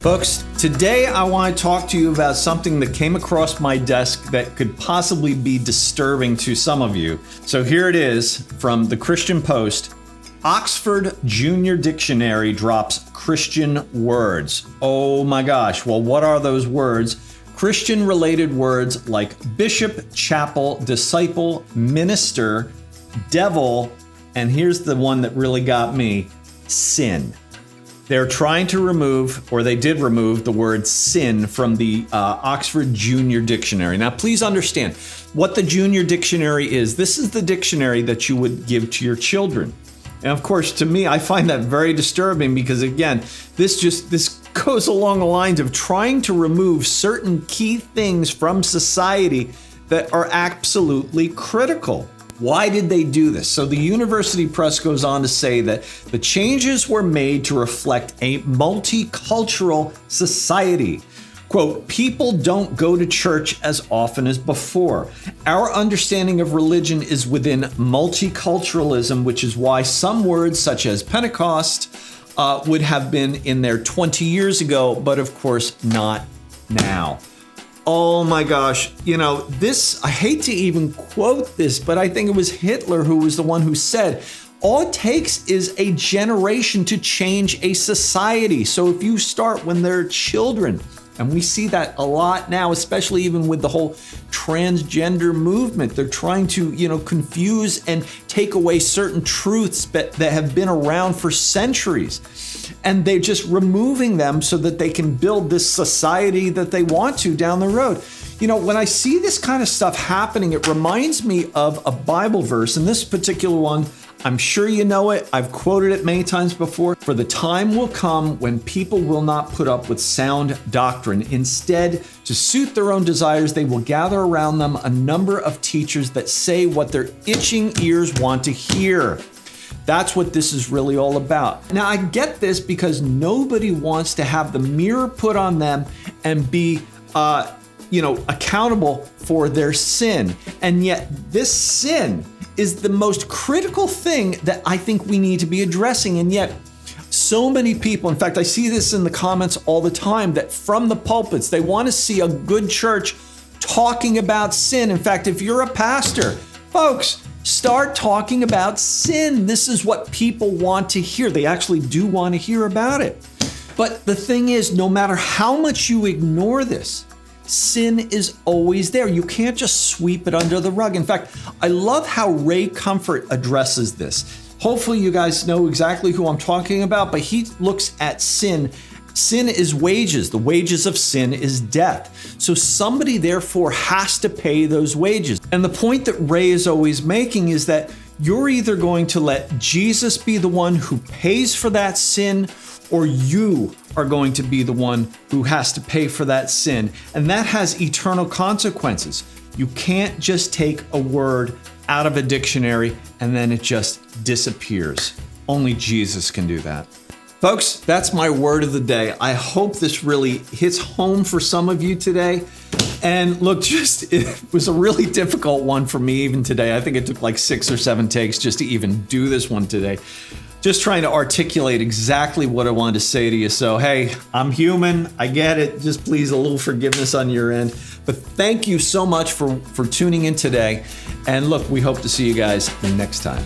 Folks, today I want to talk to you about something that came across my desk that could possibly be disturbing to some of you. So here it is from the Christian Post. Oxford Junior Dictionary drops Christian words. Oh my gosh. Well, what are those words? Christian-related words like bishop, chapel, disciple, minister, devil, and here's the one that really got me, sin. They're trying to remove, or they did remove, the word sin from the Oxford Junior Dictionary. Now, please understand what the Junior Dictionary is. This is the dictionary that you would give to your children. And of course, to me, I find that very disturbing because, again, this goes along the lines of trying to remove certain key things from society that are absolutely critical. Why did they do this? So the University Press goes on to say that the changes were made to reflect a multicultural society. Quote, people don't go to church as often as before. Our understanding of religion is within multiculturalism, which is why some words such as Pentecost would have been in there 20 years ago, but of course not now. Oh my gosh, this, I hate to even quote this, but I think it was Hitler who was the one who said, all it takes is a generation to change a society. So if you start when they're children, and we see that a lot now, especially even with the whole transgender movement, they're trying to, confuse and take away certain truths that have been around for centuries. And they're just removing them so that they can build this society that they want to down the road. When I see this kind of stuff happening, it reminds me of a Bible verse, and this particular one, I'm sure you know it. I've quoted it many times before. For the time will come when people will not put up with sound doctrine. Instead, to suit their own desires, they will gather around them a number of teachers that say what their itching ears want to hear. That's what this is really all about. Now, I get this because nobody wants to have the mirror put on them and be accountable for their sin. And yet this sin is the most critical thing that I think we need to be addressing. And yet so many people, in fact, I see this in the comments all the time, that from the pulpits, they want to see a good church talking about sin. In fact, if you're a pastor, folks, start talking about sin. This is what people want to hear. They actually do want to hear about it. But the thing is, no matter how much you ignore this, sin is always there. You can't just sweep it under the rug. In fact, I love how Ray Comfort addresses this. Hopefully you guys know exactly who I'm talking about, but he looks at sin. Sin is wages. The wages of sin is death. So somebody therefore has to pay those wages. And the point that Ray is always making is that you're either going to let Jesus be the one who pays for that sin, or you are going to be the one who has to pay for that sin. And that has eternal consequences. You can't just take a word out of a dictionary and then it just disappears. Only Jesus can do that. Folks, that's my word of the day. I hope this really hits home for some of you today. And look, it was a really difficult one for me even today. I think it took like 6 or 7 takes just to even do this one today. Just trying to articulate exactly what I wanted to say to you. So, hey, I'm human. I get it. Just please a little forgiveness on your end. But thank you so much for tuning in today. And look, we hope to see you guys next time.